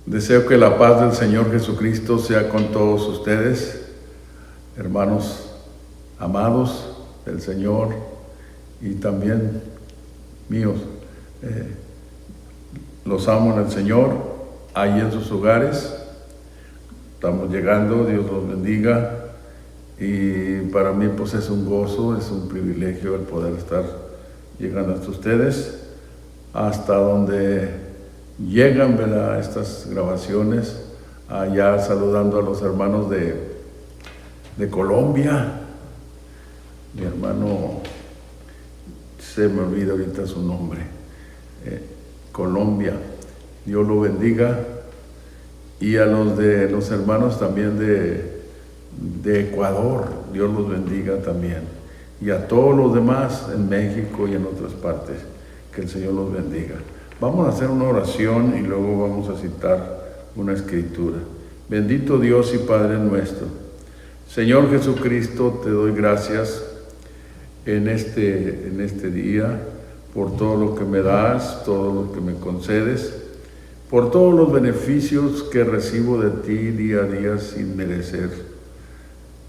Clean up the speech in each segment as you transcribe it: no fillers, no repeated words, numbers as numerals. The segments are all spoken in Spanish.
Deseo que la paz del Señor Jesucristo sea con todos ustedes, hermanos amados del Señor y también míos. Los amo en el Señor, ahí en sus hogares. Estamos llegando, Dios los bendiga. Y para mí pues es un gozo, es un privilegio el poder estar llegando hasta ustedes, hasta donde llegan, ¿verdad?, estas grabaciones, allá saludando a los hermanos de Colombia. Mi hermano, se me olvida ahorita su nombre, Colombia, Dios lo bendiga. Y a los hermanos también de Ecuador, Dios los bendiga también. Y a todos los demás en México y en otras partes, que el Señor los bendiga. Vamos a hacer una oración y luego vamos a citar una escritura. Bendito Dios y Padre nuestro, Señor Jesucristo, te doy gracias en este día por todo lo que me das, todo lo que me concedes, por todos los beneficios que recibo de ti día a día sin merecer.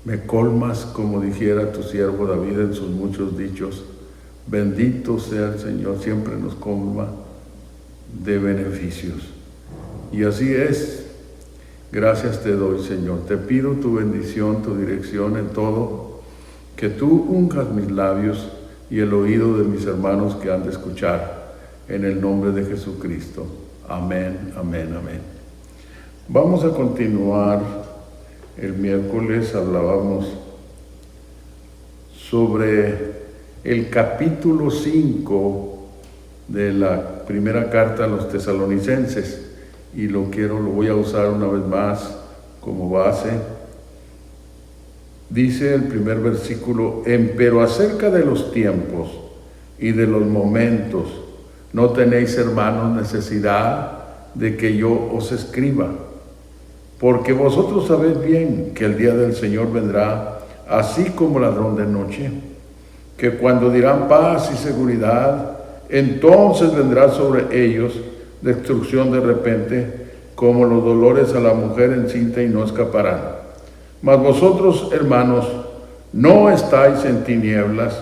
Me colmas, como dijera tu siervo David en sus muchos dichos. Bendito sea el Señor, siempre nos colma de beneficios. Y así es. Gracias te doy, Señor. Te pido tu bendición, tu dirección en todo, que tú unjas mis labios y el oído de mis hermanos que han de escuchar, en el nombre de Jesucristo. Amén, amén, amén. Vamos a continuar. El miércoles hablábamos sobre el capítulo 5 de la primera carta a los tesalonicenses, y lo voy a usar una vez más como base. Dice el primer versículo: pero acerca de los tiempos y de los momentos, no tenéis, hermanos, necesidad de que yo os escriba, porque vosotros sabéis bien que el día del Señor vendrá así como ladrón de noche, que cuando dirán paz y seguridad, entonces vendrá sobre ellos destrucción de repente, como los dolores a la mujer encinta, y no escaparán. Mas vosotros, hermanos, no estáis en tinieblas,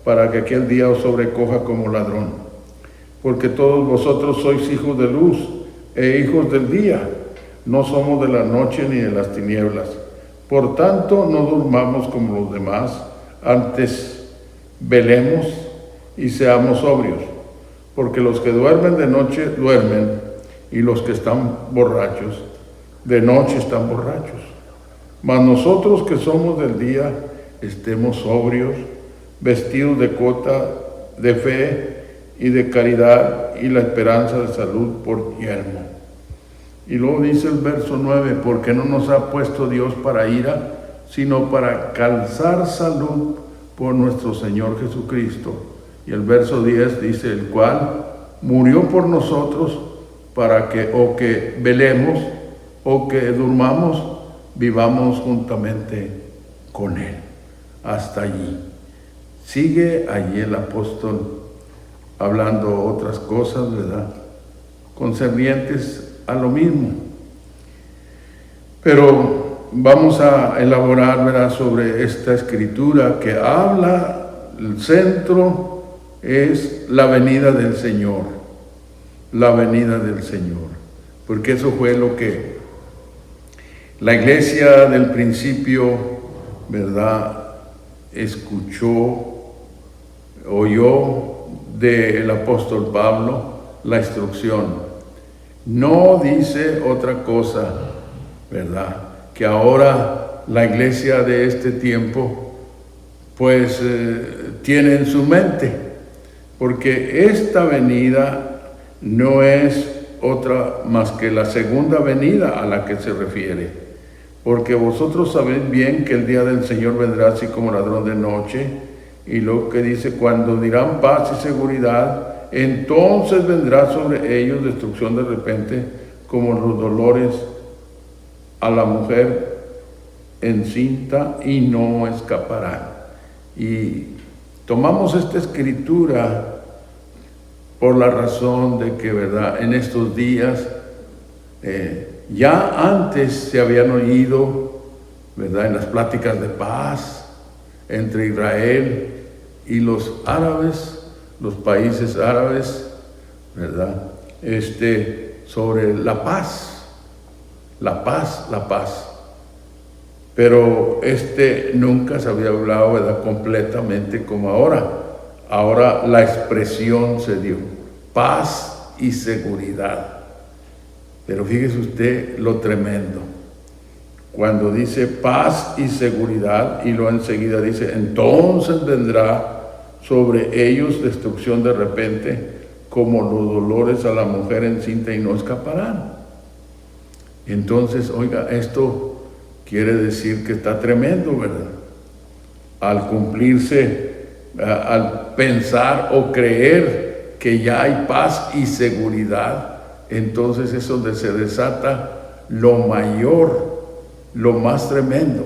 para que aquel día os sobrecoja como ladrón. Porque todos vosotros sois hijos de luz e hijos del día, no somos de la noche ni de las tinieblas. Por tanto, no durmamos como los demás, antes velemos y seamos sobrios. Porque los que duermen de noche duermen, y los que están borrachos de noche están borrachos. Mas nosotros que somos del día, estemos sobrios, vestidos de cota de fe y de caridad, y la esperanza de salud por yelmo. Y luego dice el verso 9: porque no nos ha puesto Dios para ira, sino para calzar salud por nuestro Señor Jesucristo. Y el verso 10 dice: el cual murió por nosotros, para que o que velemos o que durmamos, vivamos juntamente con Él. Hasta allí. Sigue allí el apóstol hablando otras cosas, ¿verdad?, concernientes a lo mismo. Pero vamos a elaborar, ¿verdad?, sobre esta escritura que habla, el centro es la venida del Señor, la venida del Señor, porque eso fue lo que la iglesia del principio, ¿verdad?, escuchó, oyó del apóstol Pablo la instrucción. No dice otra cosa, ¿verdad?, que ahora la iglesia de este tiempo pues tiene en su mente, porque esta venida no es otra más que la segunda venida a la que se refiere. Porque vosotros sabéis bien que el día del Señor vendrá así como ladrón de noche, y lo que dice: cuando dirán paz y seguridad, entonces vendrá sobre ellos destrucción de repente, como los dolores a la mujer encinta, y no escaparán. Y tomamos esta escritura por la razón de que, ¿verdad?, en estos días Ya antes se habían oído, ¿verdad?, en las pláticas de paz entre Israel y los árabes, los países árabes, ¿verdad?, sobre la paz, la paz, la paz. Pero nunca se había hablado, ¿verdad?, completamente como ahora. Ahora la expresión se dio, paz y seguridad. Pero fíjese usted lo tremendo. Cuando dice paz y seguridad, y luego enseguida dice, entonces vendrá sobre ellos destrucción de repente, como los dolores a la mujer encinta, y no escaparán. Entonces, oiga, esto quiere decir que está tremendo, ¿verdad? Al cumplirse, al pensar o creer que ya hay paz y seguridad, entonces es donde se desata lo mayor, lo más tremendo,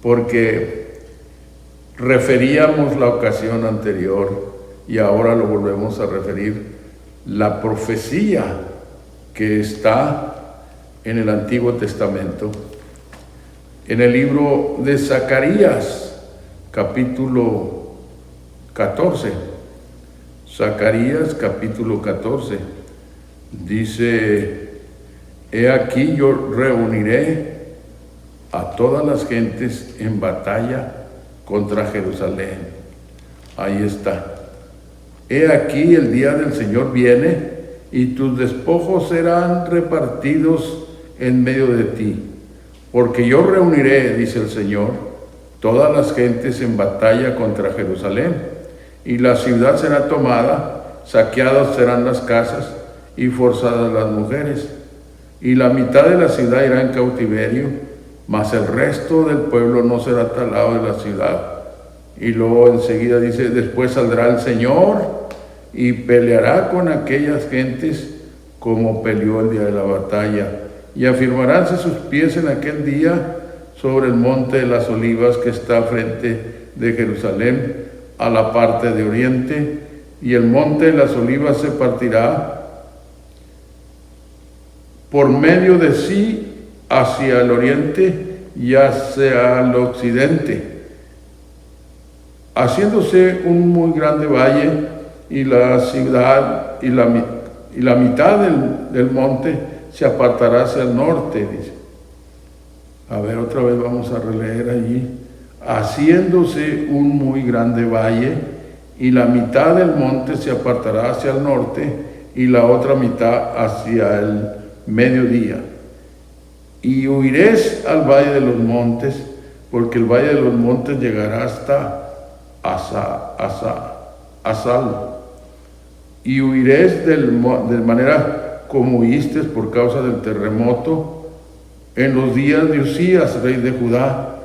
porque referíamos la ocasión anterior y ahora lo volvemos a referir, la profecía que está en el Antiguo Testamento, en el libro de Zacarías, capítulo 14. Zacarías, capítulo 14, dice, he aquí yo reuniré a todas las gentes en batalla contra Jerusalén. Ahí está. He aquí el día del Señor viene, y tus despojos serán repartidos en medio de ti. Porque yo reuniré, dice el Señor, todas las gentes en batalla contra Jerusalén, y la ciudad será tomada, saqueadas serán las casas, y forzadas las mujeres. Y la mitad de la ciudad irá en cautiverio, mas el resto del pueblo no será talado de la ciudad. Y luego enseguida dice, después saldrá el Señor y peleará con aquellas gentes como peleó el día de la batalla. Y afirmaránse sus pies en aquel día sobre el monte de las olivas que está frente de Jerusalén, a la parte de oriente, y el monte de las olivas se partirá por medio de sí hacia el oriente y hacia el occidente, haciéndose un muy grande valle, y la ciudad y la mitad del monte se apartará hacia el norte, dice. A ver, otra vez vamos a releer allí. Haciéndose un muy grande valle, y la mitad del monte se apartará hacia el norte, y la otra mitad hacia el mediodía. Y huiréis al valle de los montes, porque el valle de los montes llegará hasta Asal. Y huiréis de manera como huisteis por causa del terremoto en los días de Usías, rey de Judá.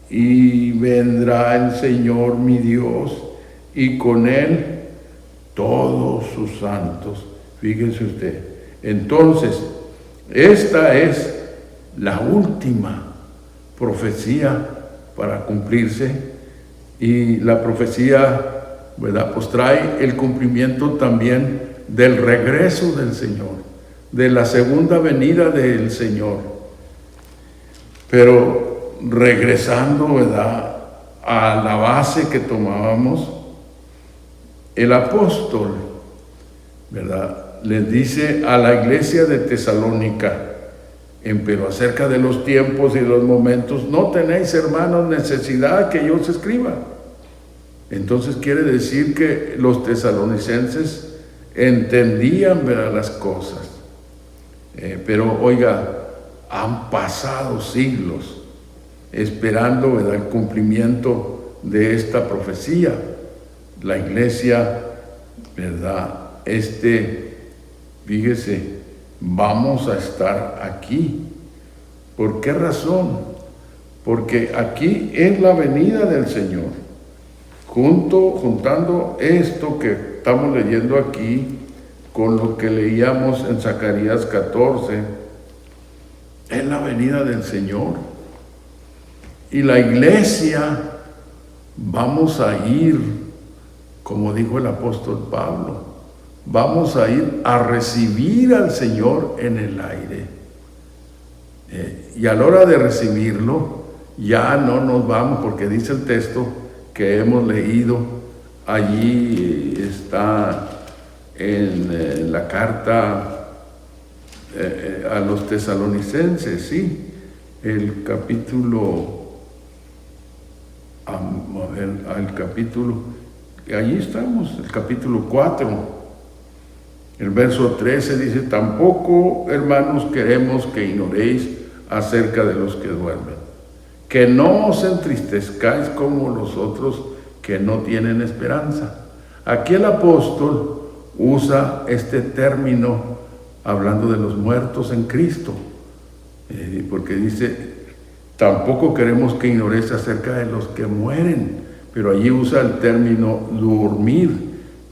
Y vendrá el Señor mi Dios, y con él todos sus santos. Fíjense usted. Entonces, esta es la última profecía para cumplirse, y la profecía, ¿verdad?, pues trae el cumplimiento también del regreso del Señor, de la segunda venida del Señor. Pero regresando, ¿verdad?, a la base que tomábamos, el apóstol, ¿verdad?, les dice a la iglesia de Tesalónica, pero acerca de los tiempos y los momentos, no tenéis, hermanos, necesidad que yo os escriba. Entonces quiere decir que los tesalonicenses entendían, ¿verdad?, las cosas. Pero oiga, han pasado siglos esperando, ¿verdad?, el cumplimiento de esta profecía. La iglesia, ¿verdad?, fíjese, vamos a estar aquí. ¿Por qué razón? Porque aquí es la venida del Señor. Juntando esto que estamos leyendo aquí con lo que leíamos en Zacarías 14, es la venida del Señor. Y la iglesia vamos a ir, como dijo el apóstol Pablo, vamos a ir a recibir al Señor en el aire. Y a la hora de recibirlo, ya no nos vamos, porque dice el texto que hemos leído, allí está en la carta a los tesalonicenses, ¿sí? El capítulo, allí estamos, el capítulo 4. El verso 13 dice: tampoco, hermanos, queremos que ignoréis acerca de los que duermen, que no os entristezcáis como los otros que no tienen esperanza. Aquí el apóstol usa este término hablando de los muertos en Cristo, porque dice: tampoco queremos que ignoréis acerca de los que mueren, pero allí usa el término dormir.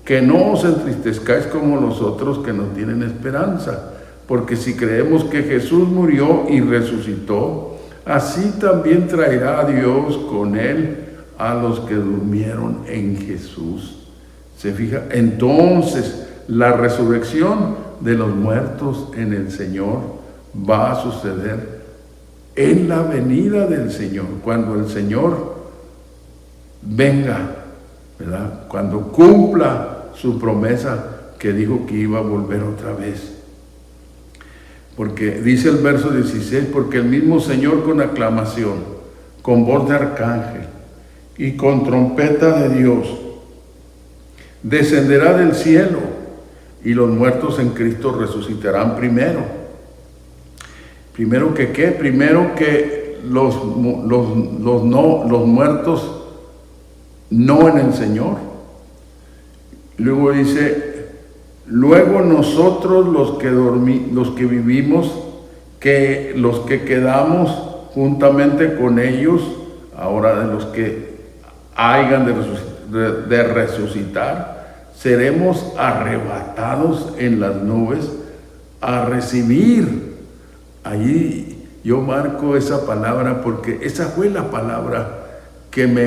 Que no os entristezcáis como los otros que no tienen esperanza, porque si creemos que Jesús murió y resucitó, así también traerá a Dios con él a los que durmieron en Jesús. ¿Se fija? Entonces, la resurrección de los muertos en el Señor va a suceder en la venida del Señor, cuando el Señor venga, ¿verdad? Cuando cumpla su promesa que dijo que iba a volver otra vez. Porque dice el verso 16: porque el mismo Señor con aclamación, con voz de arcángel y con trompeta de Dios, descenderá del cielo, y los muertos en Cristo resucitarán primero. ¿Primero que qué? Primero que los muertos no en el Señor. Luego dice: luego nosotros los que vivimos, que los que quedamos juntamente con ellos, ahora de los que hayan de resucitar, seremos arrebatados en las nubes a recibir. Allí yo marco esa palabra porque esa fue la palabra que me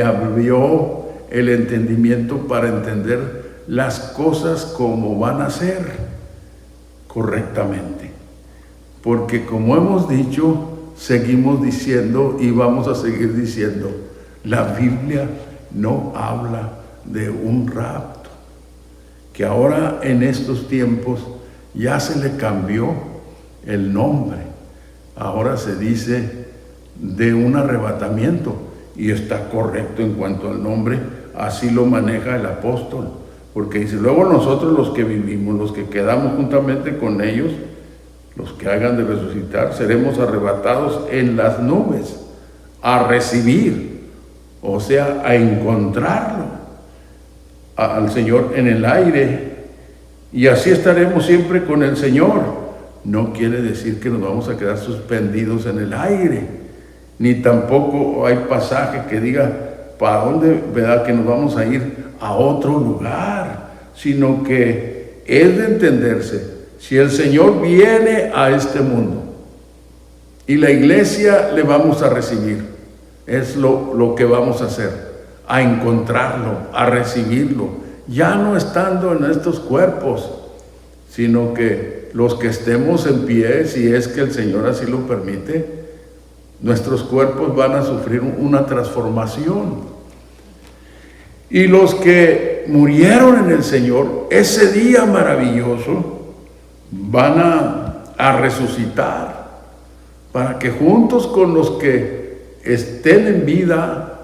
abrió el entendimiento para entender las cosas como van a ser correctamente. Porque como hemos dicho, seguimos diciendo y vamos a seguir diciendo, la Biblia no habla de un rapto, que ahora en estos tiempos ya se le cambió el nombre. Ahora se dice de un arrebatamiento, y está correcto en cuanto al nombre, así lo maneja el apóstol, porque dice: luego nosotros los que vivimos, los que quedamos juntamente con ellos, los que hagan de resucitar, seremos arrebatados en las nubes a recibir, o sea, a encontrarlo al Señor en el aire, y así estaremos siempre con el Señor. No quiere decir que nos vamos a quedar suspendidos en el aire, ni tampoco hay pasaje que diga para dónde, ¿verdad?, que nos vamos a ir a otro lugar, sino que es de entenderse, si el Señor viene a este mundo y la iglesia le vamos a recibir, es lo que vamos a hacer, a encontrarlo, a recibirlo, ya no estando en estos cuerpos, sino que los que estemos en pie, si es que el Señor así lo permite, nuestros cuerpos van a sufrir una transformación. Y los que murieron en el Señor, ese día maravilloso, van a resucitar, para que juntos con los que estén en vida,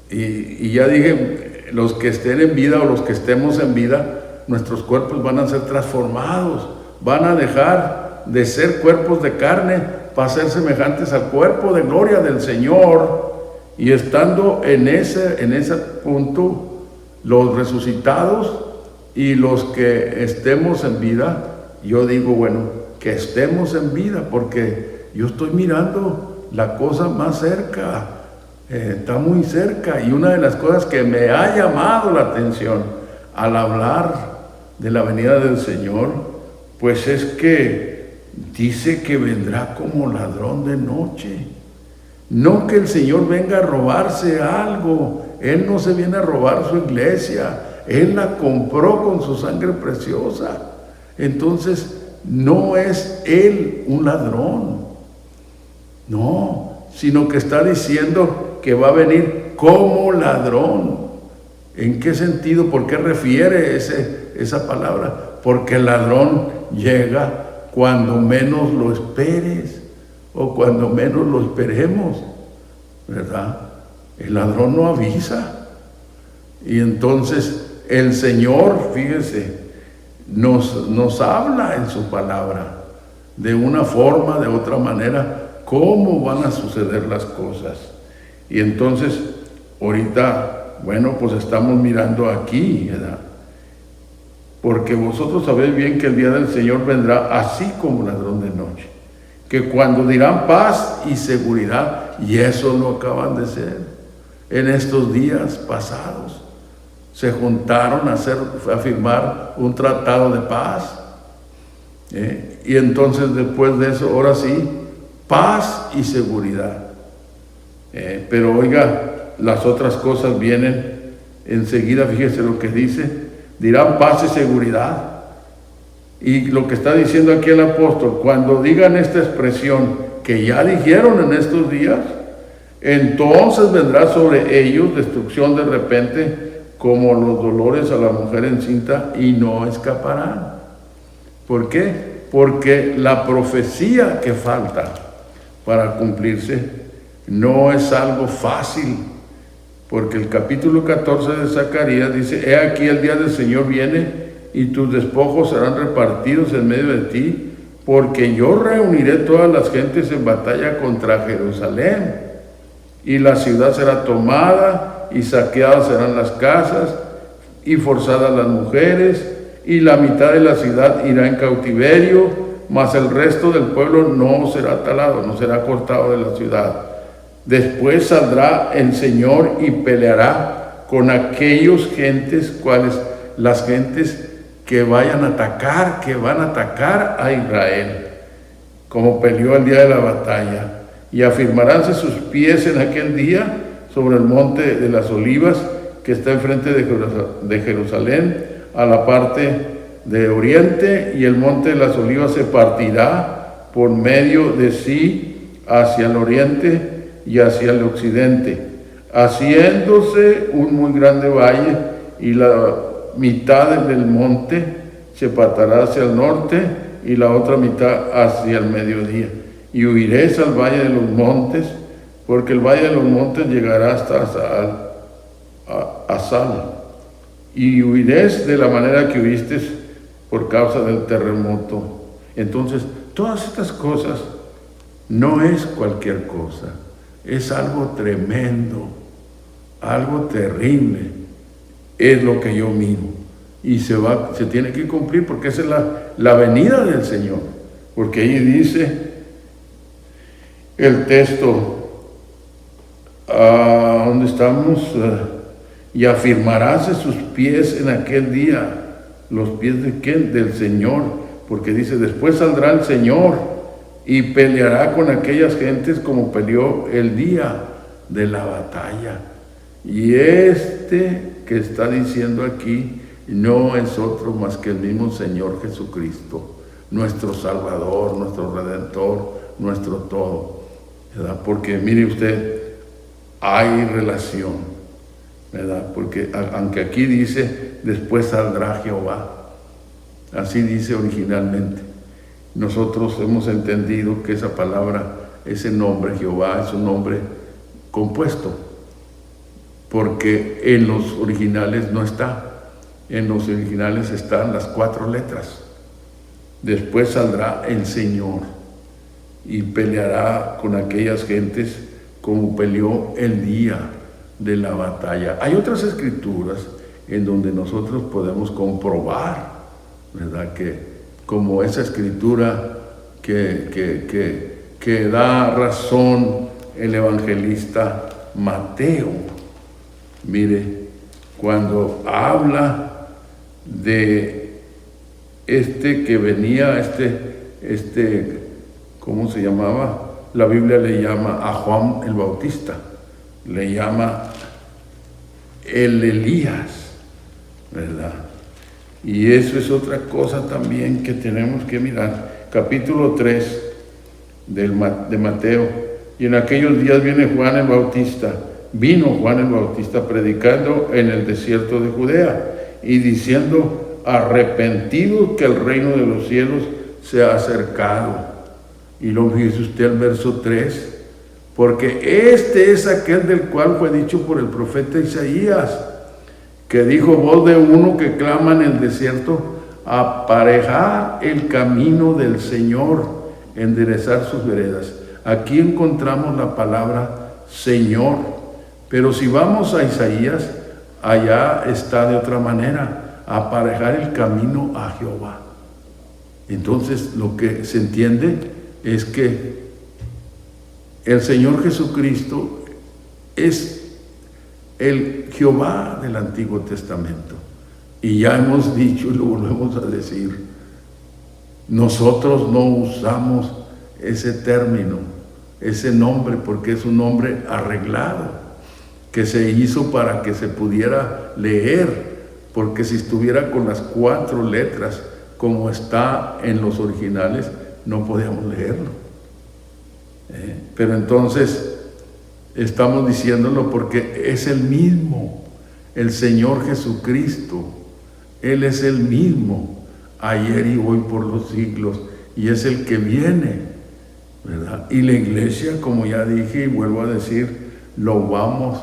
y ya dije, los que estén en vida o los que estemos en vida, nuestros cuerpos van a ser transformados, van a dejar de ser cuerpos de carne para ser semejantes al cuerpo de gloria del Señor. Y estando en ese punto, los resucitados y los que estemos en vida, yo digo, bueno, que estemos en vida, porque yo estoy mirando la cosa más cerca, está muy cerca. Y una de las cosas que me ha llamado la atención al hablar de la venida del Señor, pues es que dice que vendrá como ladrón de noche. No que el Señor venga a robarse algo. Él no se viene a robar su iglesia. Él la compró con su sangre preciosa. Entonces, no es Él un ladrón, no, sino que está diciendo que va a venir como ladrón. ¿En qué sentido? ¿Por qué refiere esa palabra? Porque el ladrón llega cuando menos lo esperes o cuando menos lo esperemos, ¿verdad? El ladrón no avisa. Y entonces el Señor, fíjese, nos habla en su palabra de una forma, de otra manera, cómo van a suceder las cosas. Y entonces, ahorita, bueno, pues estamos mirando aquí, ¿verdad? Porque vosotros sabéis bien que el día del Señor vendrá así como ladrón de noche. Que cuando dirán paz y seguridad, y eso lo acaban de ser en estos días pasados. Se juntaron a firmar un tratado de paz. Y entonces después de eso, ahora sí, paz y seguridad. Pero oiga, las otras cosas vienen enseguida. Fíjese lo que dice: dirán paz y seguridad. Y lo que está diciendo aquí el apóstol, cuando digan esta expresión que ya dijeron en estos días, entonces vendrá sobre ellos destrucción de repente, como los dolores a la mujer encinta, y no escaparán. ¿Por qué? Porque la profecía que falta para cumplirse no es algo fácil, porque el capítulo 14 de Zacarías dice: he aquí el día del Señor viene y tus despojos serán repartidos en medio de ti, porque yo reuniré todas las gentes en batalla contra Jerusalén, y la ciudad será tomada, y saqueadas serán las casas, y forzadas las mujeres, y la mitad de la ciudad irá en cautiverio, mas el resto del pueblo no será talado, no será cortado de la ciudad. Después saldrá el Señor y peleará con aquellos gentes, cuales las gentes que vayan a atacar, que van a atacar a Israel, como peleó el día de la batalla. Y afirmaránse sus pies en aquel día sobre el monte de las Olivas, que está enfrente de Jerusalén, a la parte de oriente, y el monte de las Olivas se partirá por medio de sí hacia el oriente y hacia el occidente, haciéndose un muy grande valle, y la mitad del monte se apartará hacia el norte y la otra mitad hacia el mediodía. Y huiréis al valle de los montes, porque el valle de los montes llegará hasta Asal, y huiréis de la manera que huisteis por causa del terremoto. Entonces, todas estas cosas no es cualquier cosa, es algo tremendo, algo terrible, es lo que yo miro, y se tiene que cumplir, porque esa es la venida del Señor, porque ahí dice el texto, ¿dónde estamos? Y afirmaráse sus pies en aquel día. ¿Los pies de quién? Del Señor, porque dice: después saldrá el Señor y peleará con aquellas gentes como peleó el día de la batalla. Y que está diciendo aquí no es otro más que el mismo Señor Jesucristo, nuestro Salvador, nuestro Redentor, nuestro todo, ¿verdad? Porque mire usted, hay relación, ¿verdad? Porque aunque aquí dice: después saldrá Jehová, así dice originalmente, nosotros hemos entendido que esa palabra, ese nombre Jehová, es un nombre compuesto, porque en los originales no está. En los originales están las 4 letras. Después saldrá el Señor y peleará con aquellas gentes como peleó el día de la batalla. Hay otras escrituras en donde nosotros podemos comprobar, ¿verdad?, que como esa escritura que da razón el evangelista Mateo. Mire, cuando habla de que venía, ¿cómo se llamaba? La Biblia le llama a Juan el Bautista, le llama el Elías, ¿verdad? Y eso es otra cosa también que tenemos que mirar. Capítulo 3 de Mateo. Y en aquellos días vino Juan el Bautista predicando en el desierto de Judea y diciendo: arrepentidos, que el reino de los cielos se ha acercado. Y luego fíjese usted el verso 3, porque este es aquel del cual fue dicho por el profeta Isaías, que dijo: voz de uno que clama en el desierto, aparejar el camino del Señor, enderezar sus veredas. Aquí encontramos la palabra Señor, pero si vamos a Isaías, allá está de otra manera: aparejar el camino a Jehová. Entonces lo que se entiende es que el Señor Jesucristo es el Jehová del Antiguo Testamento. Y ya hemos dicho y lo volvemos a decir, nosotros no usamos ese término, ese nombre, porque es un nombre arreglado, que se hizo para que se pudiera leer, porque si estuviera con las 4 letras como está en los originales, no podíamos leerlo. Pero entonces estamos diciéndolo porque es el mismo, el Señor Jesucristo. Él es el mismo, ayer y hoy por los siglos, y es el que viene, ¿verdad? Y la iglesia, como ya dije y vuelvo a decir, lo vamos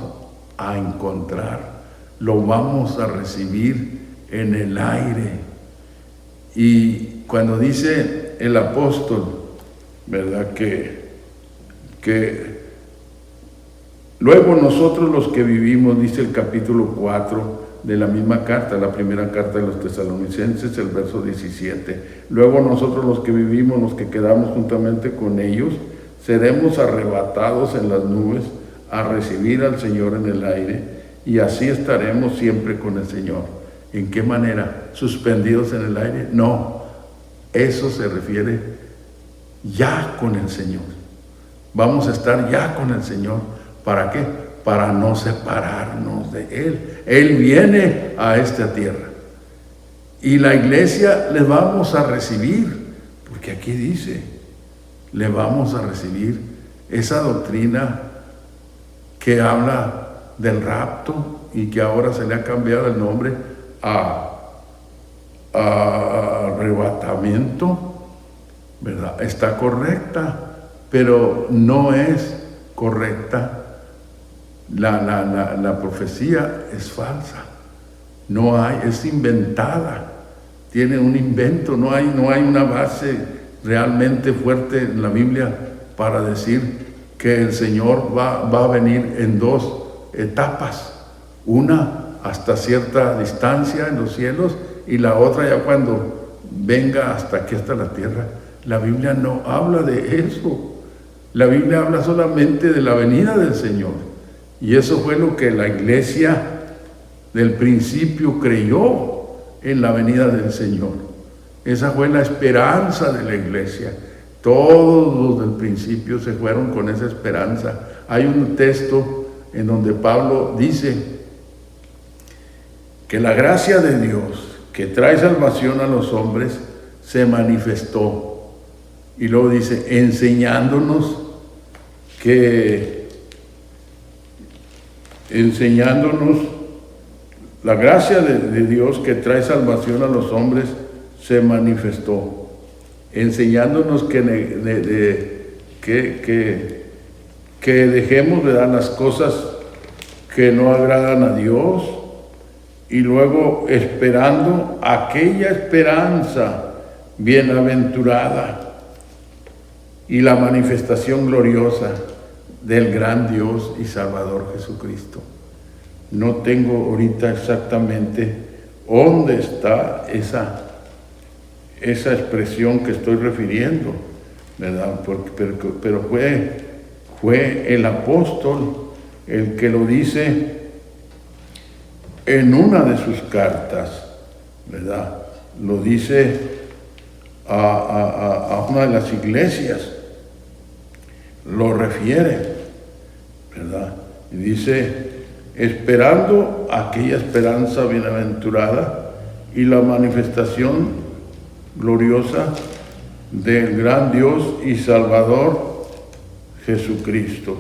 a encontrar, lo vamos a recibir en el aire. Y cuando dice el apóstol, ¿verdad? Que luego nosotros los que vivimos, dice el capítulo 4 de la misma carta, la primera carta de los Tesalonicenses, el verso 17. Luego nosotros los que vivimos, los que quedamos juntamente con ellos, seremos arrebatados en las nubes a recibir al Señor en el aire, y así estaremos siempre con el Señor. ¿En qué manera? ¿Suspendidos en el aire? No, eso se refiere ya con el Señor. Vamos a estar ya con el Señor. ¿Para qué? Para no separarnos de Él. Él viene a esta tierra. Y la iglesia le vamos a recibir, porque aquí dice, le vamos a recibir esa doctrina que habla del rapto y que ahora se le ha cambiado el nombre a arrebatamiento, ¿verdad? Está correcta, pero no es correcta. La profecía es falsa, no hay, es inventada, tiene un invento, no hay una base realmente fuerte en la Biblia para decir que el Señor va a venir en 2 etapas, una hasta cierta distancia en los cielos y la otra ya cuando venga hasta aquí, hasta la tierra. La Biblia no habla de eso, la Biblia habla solamente de la venida del Señor. Y eso fue lo que la iglesia del principio creyó, en la venida del Señor. Esa fue la esperanza de la iglesia. Todos los del principio se fueron con esa esperanza. Hay un texto en donde Pablo dice que la gracia de Dios que trae salvación a los hombres se manifestó. Y luego dice, enseñándonos la gracia de Dios que trae salvación a los hombres se manifestó, enseñándonos que dejemos de dar las cosas que no agradan a Dios, y luego esperando aquella esperanza bienaventurada y la manifestación gloriosa del gran Dios y Salvador Jesucristo. No tengo ahorita exactamente dónde está esa expresión que estoy refiriendo, ¿verdad? Pero fue el apóstol el que lo dice en una de sus cartas, ¿verdad? Lo dice a una de las iglesias, lo refiere, ¿verdad? Y dice esperando aquella esperanza bienaventurada y la manifestación gloriosa del gran Dios y Salvador Jesucristo.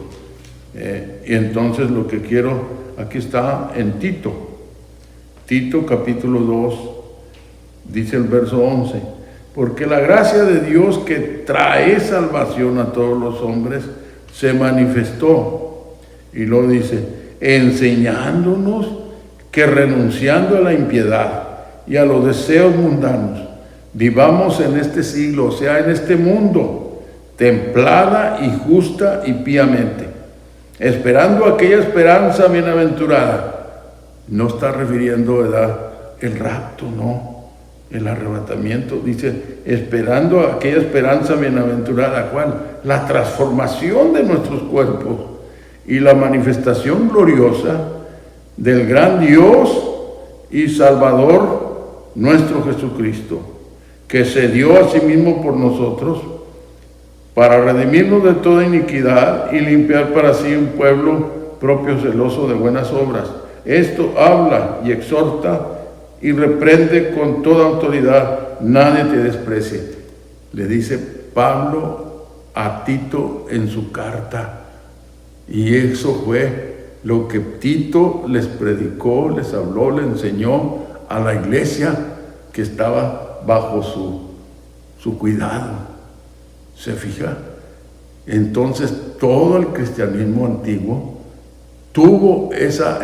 Y entonces lo que quiero, aquí está en Tito capítulo 2, dice el verso 11, porque la gracia de Dios que trae salvación a todos los hombres se manifestó, y lo dice, enseñándonos que renunciando a la impiedad y a los deseos mundanos, vivamos en este siglo, o sea, en este mundo, templada y justa y piamente, esperando aquella esperanza bienaventurada. No está refiriendo, ¿verdad?, el rapto, no, el arrebatamiento. Dice, esperando aquella esperanza bienaventurada, ¿cuál? La transformación de nuestros cuerpos y la manifestación gloriosa del gran Dios y Salvador nuestro Jesucristo, que se dio a sí mismo por nosotros para redimirnos de toda iniquidad y limpiar para sí un pueblo propio celoso de buenas obras. Esto habla y exhorta y reprende con toda autoridad, nadie te desprecie. Le dice Pablo a Tito en su carta. Y eso fue lo que Tito les predicó, les habló, les enseñó a la iglesia que estaba bajo su cuidado. ¿Se fija? Entonces todo el cristianismo antiguo tuvo esa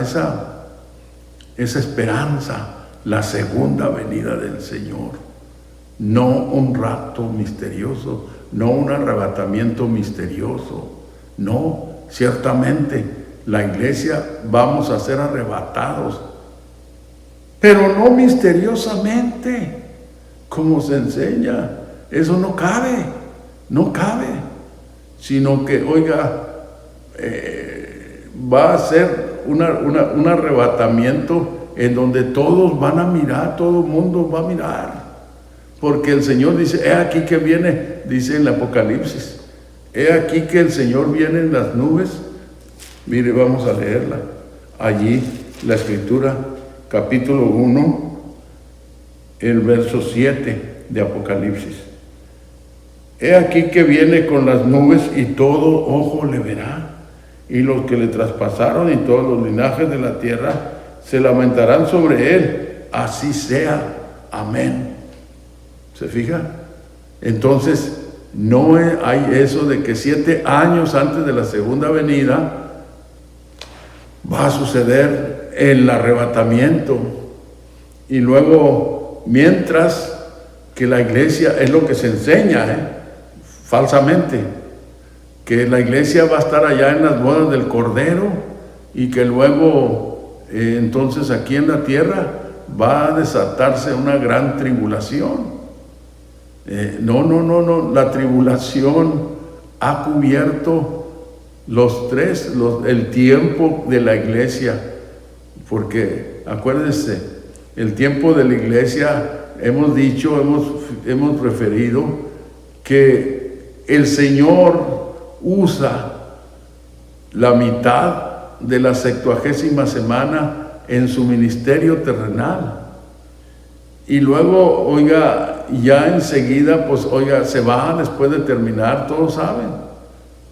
esperanza, la segunda venida del Señor. No un rapto misterioso, no un arrebatamiento misterioso, no, ciertamente la iglesia vamos a ser arrebatados, pero no misteriosamente, como se enseña. Eso no cabe, sino que, oiga, va a ser un arrebatamiento en donde todos van a mirar, todo el mundo va a mirar, porque el Señor dice, he aquí que viene, dice en el Apocalipsis, he aquí que el Señor viene en las nubes. Mire, vamos a leerla, allí la Escritura, capítulo 1, el verso 7 de Apocalipsis. He aquí que viene con las nubes y todo ojo le verá, y los que le traspasaron y todos los linajes de la tierra se lamentarán sobre él. Así sea. Amén. ¿Se fija? Entonces, no hay eso de que 7 años antes de la segunda venida va a suceder el arrebatamiento. Y luego, mientras que la iglesia, es lo que se enseña, falsamente, que la iglesia va a estar allá en las bodas del Cordero y que luego entonces aquí en la tierra va a desatarse una gran tribulación. No, la tribulación ha cubierto el tiempo de la iglesia, porque acuérdense, el tiempo de la iglesia, hemos dicho, hemos referido que el Señor usa la mitad de la 70ª semana en su ministerio terrenal. Y luego, oiga, ya enseguida, pues oiga, se va después de terminar, todos saben,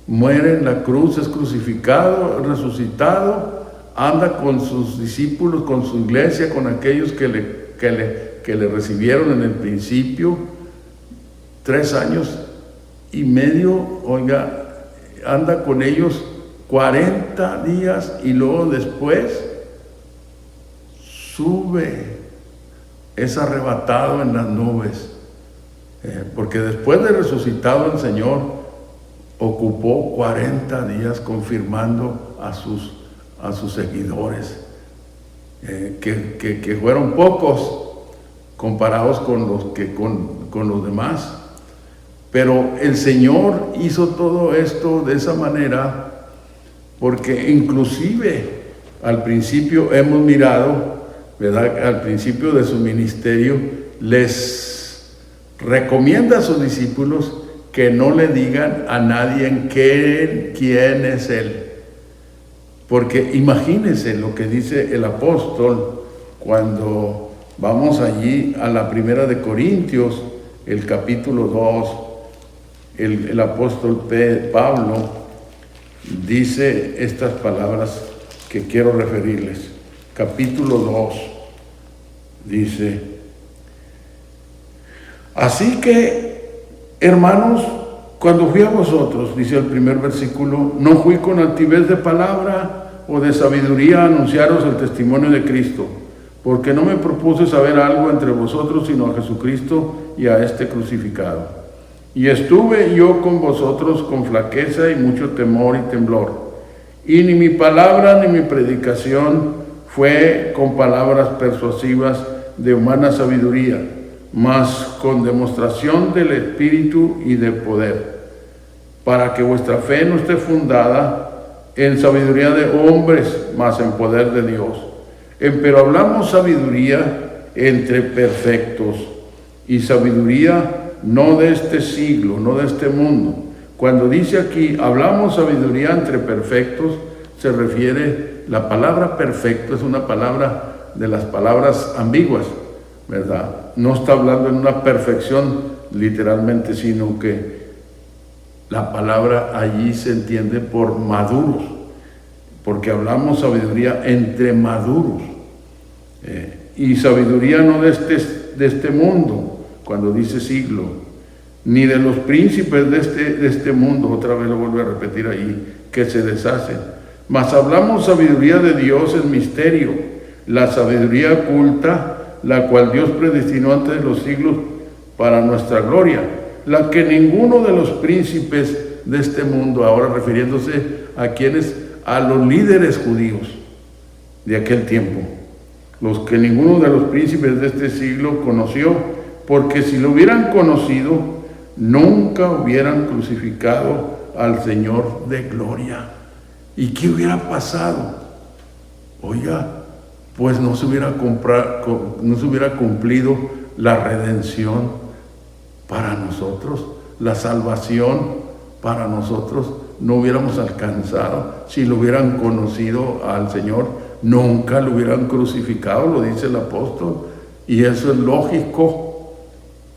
muere en la cruz, es crucificado, resucitado, anda con sus discípulos, con su iglesia, con aquellos que le recibieron en el principio, 3 años y medio, oiga, anda con ellos 40 días y luego después sube, es arrebatado en las nubes, porque después de resucitado el Señor ocupó 40 días confirmando a sus seguidores, que fueron pocos comparados con los demás. Pero el Señor hizo todo esto de esa manera, porque inclusive al principio hemos mirado, ¿verdad?, al principio de su ministerio, les recomienda a sus discípulos que no le digan a nadie quién es Él, Porque imagínense lo que dice el apóstol cuando vamos allí a la primera de Corintios, el capítulo 2, el apóstol Pablo dice estas palabras que quiero referirles. Capítulo 2 dice: así que, hermanos, cuando fui a vosotros, dice el primer versículo, no fui con altivez de palabra o de sabiduría a anunciaros el testimonio de Cristo, porque no me propuse saber algo entre vosotros, sino a Jesucristo y a este crucificado. Y estuve yo con vosotros con flaqueza y mucho temor y temblor. Y ni mi palabra ni mi predicación fue con palabras persuasivas de humana sabiduría, mas con demostración del Espíritu y de poder, para que vuestra fe no esté fundada en sabiduría de hombres, mas en poder de Dios. Pero hablamos sabiduría entre perfectos, y sabiduría no de este siglo, no de este mundo. Cuando dice aquí, hablamos sabiduría entre perfectos, se refiere, la palabra perfecto es una palabra de las palabras ambiguas, ¿verdad? No está hablando en una perfección literalmente, sino que la palabra allí se entiende por maduros, porque hablamos sabiduría entre maduros, y sabiduría no de este mundo, cuando dice siglo, ni de los príncipes de este mundo, otra vez lo vuelve a repetir ahí, que se deshacen, mas hablamos sabiduría de Dios en misterio, la sabiduría oculta, la cual Dios predestinó antes de los siglos para nuestra gloria, la que ninguno de los príncipes de este mundo, ahora refiriéndose a quienes, a los líderes judíos de aquel tiempo, los que ninguno de los príncipes de este siglo conoció, porque si lo hubieran conocido, nunca hubieran crucificado al Señor de gloria. ¿Y qué hubiera pasado? Oiga, pues no se hubiera cumplido la redención para nosotros, la salvación para nosotros, no hubiéramos alcanzado. Si lo hubieran conocido al Señor, nunca lo hubieran crucificado, lo dice el apóstol, y eso es lógico,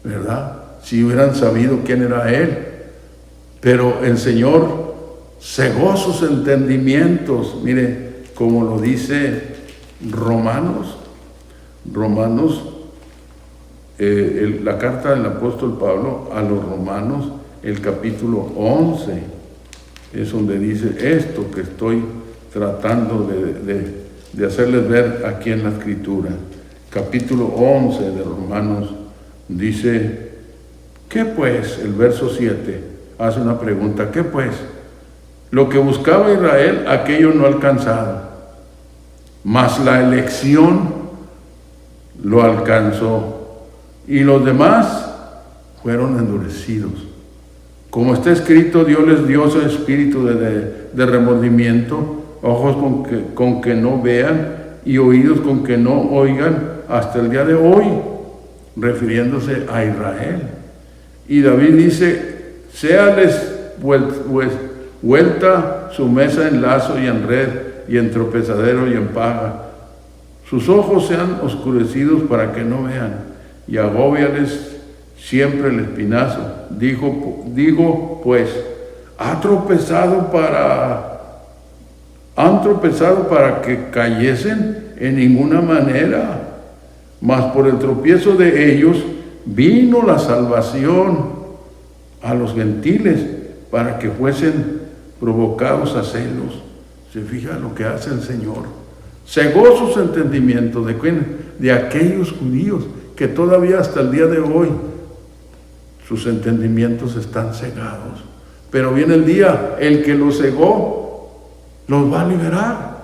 ¿verdad? Si hubieran sabido quién era Él. Pero el Señor cegó sus entendimientos, mire, como lo dice Romanos, la carta del apóstol Pablo a los romanos, el capítulo 11, es donde dice esto que estoy tratando de hacerles ver aquí en la escritura. Capítulo 11 de Romanos dice, ¿qué pues? El verso 7 hace una pregunta, ¿qué pues? Lo que buscaba Israel, aquello no ha alcanzado, mas la elección lo alcanzó, y los demás fueron endurecidos. Como está escrito, Dios les dio ese espíritu de remordimiento, ojos con que no vean y oídos con que no oigan hasta el día de hoy, refiriéndose a Israel. Y David dice, séales vuelta su mesa en lazo y en red, y en tropezadero y en paja. Sus ojos sean oscurecidos para que no vean, y agóbiales siempre el espinazo. Digo pues, han tropezado para que cayesen en ninguna manera, mas por el tropiezo de ellos vino la salvación a los gentiles para que fuesen provocados a celos. Se fija lo que hace el Señor. Cegó sus entendimientos de aquellos judíos que todavía hasta el día de hoy sus entendimientos están cegados. Pero viene el día, el que los cegó los va a liberar.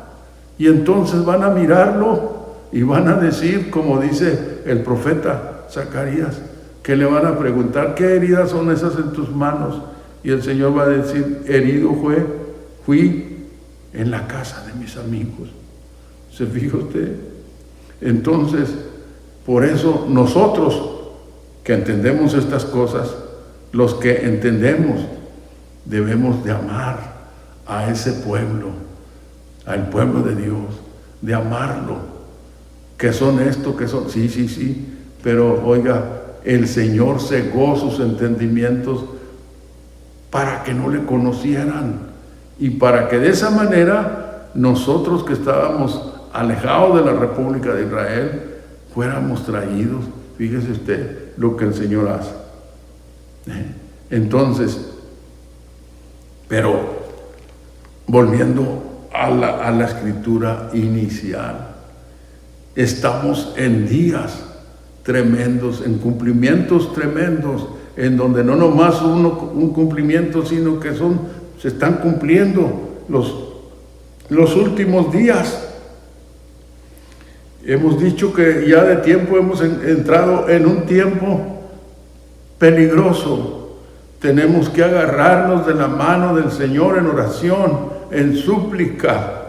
Y entonces van a mirarlo y van a decir, como dice el profeta Zacarías, que le van a preguntar, ¿qué heridas son esas en tus manos? Y el Señor va a decir, herido fui en la casa de mis amigos. ¿Se fija usted? Entonces, por eso nosotros que entendemos estas cosas, los que entendemos, debemos de amar a ese pueblo, al pueblo de Dios, de amarlo. ¿Qué son esto? ¿Qué son? Sí, pero oiga, el Señor cegó sus entendimientos para que no le conocieran y para que de esa manera nosotros que estábamos alejados de la República de Israel fuéramos traídos. Fíjese usted lo que el Señor hace. Entonces, pero volviendo a la escritura inicial, estamos en días tremendos, en cumplimientos tremendos, en donde no nomás un cumplimiento, sino que se están cumpliendo los últimos días. Hemos dicho que ya de tiempo hemos entrado en un tiempo peligroso. Tenemos que agarrarnos de la mano del Señor en oración, en súplica.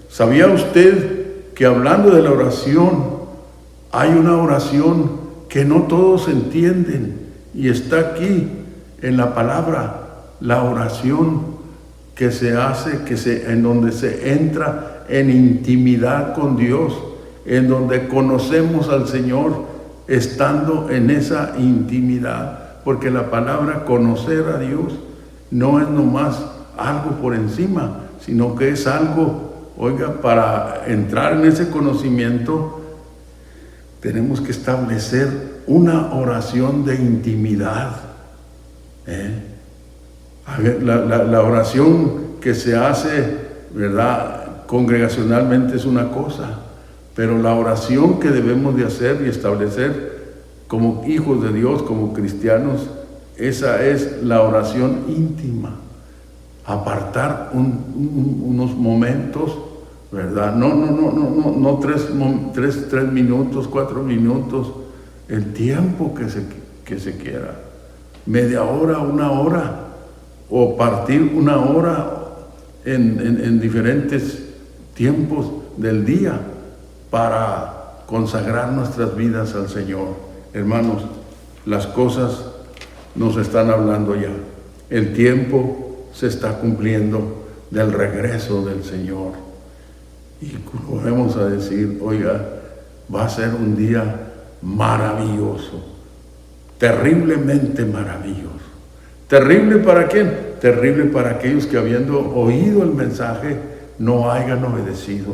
¿Sabía usted que hablando de la oración, hay una oración que no todos entienden? Y está aquí en la palabra, la oración que se hace, en donde se entra en intimidad con Dios, en donde conocemos al Señor estando en esa intimidad. Porque la palabra conocer a Dios no es nomás algo por encima, sino que es algo, oiga, para entrar en ese conocimiento tenemos que establecer una oración de intimidad. La oración que se hace, ¿verdad?, congregacionalmente es una cosa, pero la oración que debemos de hacer y establecer como hijos de Dios, como cristianos, esa es la oración íntima. Apartar unos momentos, ¿verdad? No 3 minutos, 4 minutos, el tiempo que se quiera. Media hora, 1 hora, o partir 1 hora en diferentes tiempos del día para consagrar nuestras vidas al Señor. Hermanos, las cosas nos están hablando ya. El tiempo se está cumpliendo del regreso del Señor. Y volvemos a decir, oiga, va a ser un día maravilloso, terriblemente maravilloso. ¿Terrible para quién? Terrible para aquellos que habiendo oído el mensaje no hayan obedecido.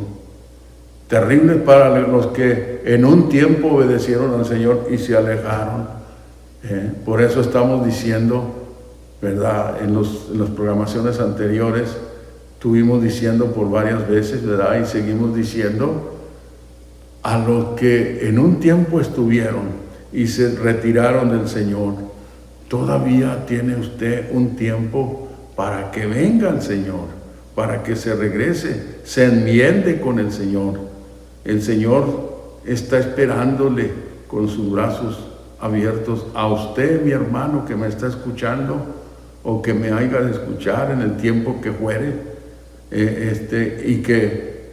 Terrible para los que en un tiempo obedecieron al Señor y se alejaron. Por eso estamos diciendo, ¿verdad? En las programaciones anteriores estuvimos diciendo por varias veces, ¿verdad? Y seguimos diciendo, a los que en un tiempo estuvieron y se retiraron del Señor, todavía tiene usted un tiempo para que venga el Señor, para que se regrese, se enmiende con el Señor. El Señor está esperándole con sus brazos abiertos a usted, mi hermano, que me está escuchando o que me haya de escuchar en el tiempo que fuere, y que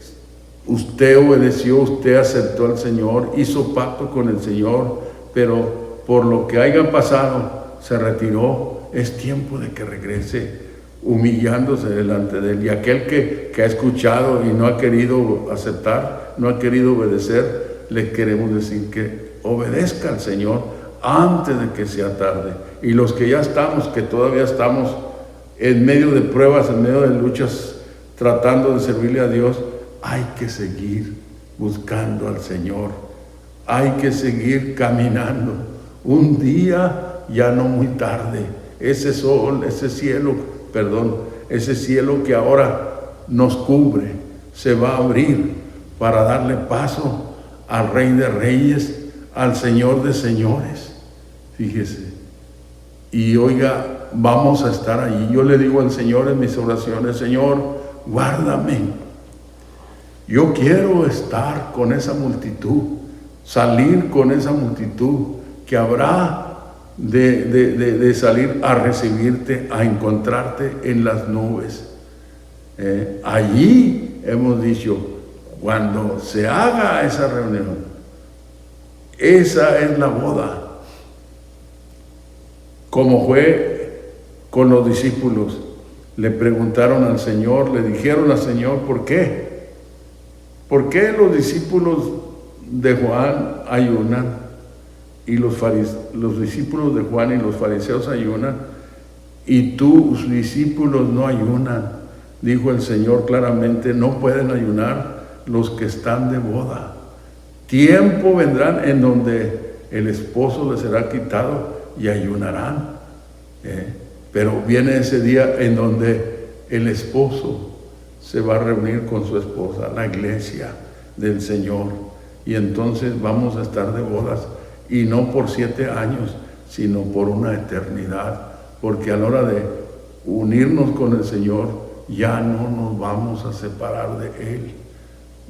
usted obedeció, usted aceptó al Señor, hizo pacto con el Señor, pero por lo que haya pasado se retiró. Es tiempo de que regrese humillándose delante de Él. Y aquel que ha escuchado y no ha querido aceptar, no ha querido obedecer, le queremos decir que obedezca al Señor antes de que sea tarde. Y los que ya estamos, que todavía estamos en medio de pruebas, en medio de luchas, tratando de servirle a Dios, hay que seguir buscando al Señor. Hay que seguir caminando. Un día ya no muy tarde, ese sol, ese cielo que ahora nos cubre, se va a abrir para darle paso al Rey de Reyes, al Señor de Señores. Fíjese. Y oiga, vamos a estar allí. Yo le digo al Señor en mis oraciones, Señor, guárdame. Yo quiero estar con esa multitud, salir con esa multitud que habrá de salir a recibirte, a encontrarte en las nubes. Allí hemos dicho, cuando se haga esa reunión, esa es la boda, como fue con los discípulos. le preguntaron al Señor, le dijeron al Señor, ¿por qué? ¿Por qué los discípulos de Juan ayunan y los discípulos de Juan y los fariseos ayunan y tus discípulos no ayunan? Dijo el Señor claramente, no pueden ayunar los que están de boda. Tiempo vendrán en donde el esposo les será quitado y ayunarán. Pero viene ese día en donde el esposo se va a reunir con su esposa, la iglesia del Señor. Y entonces vamos a estar de bodas, y no por 7 años, sino por una eternidad. Porque a la hora de unirnos con el Señor, ya no nos vamos a separar de Él.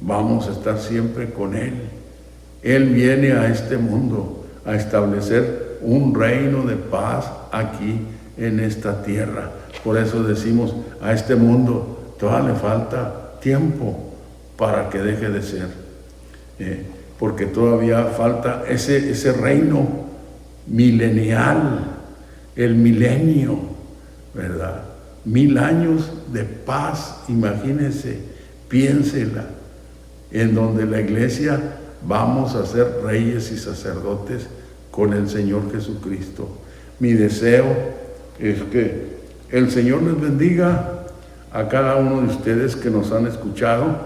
Vamos a estar siempre con Él. Él viene a este mundo a establecer un reino de paz aquí en esta tierra. Por eso decimos, a este mundo todavía le falta tiempo para que deje de ser. Porque todavía falta ese reino milenial, el milenio, ¿verdad? 1000 años de paz, imagínense, piénsela, en donde la iglesia vamos a ser reyes y sacerdotes con el Señor Jesucristo. Mi deseo es que el Señor les bendiga a cada uno de ustedes que nos han escuchado,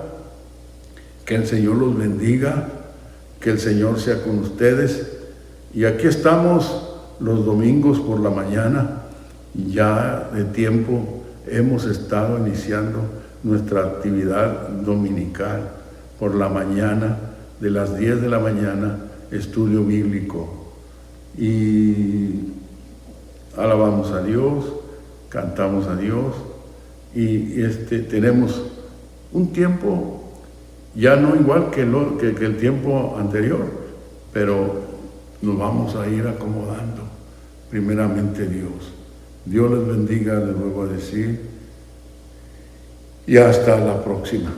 que el Señor los bendiga, que el Señor sea con ustedes. Y aquí estamos los domingos por la mañana, ya de tiempo hemos estado iniciando nuestra actividad dominical por la mañana, de las 10 de la mañana, estudio bíblico. Y alabamos a Dios, cantamos a Dios, y tenemos un tiempo ya no igual que el tiempo anterior, pero nos vamos a ir acomodando, primeramente Dios. Dios les bendiga, les vuelvo a decir, y hasta la próxima.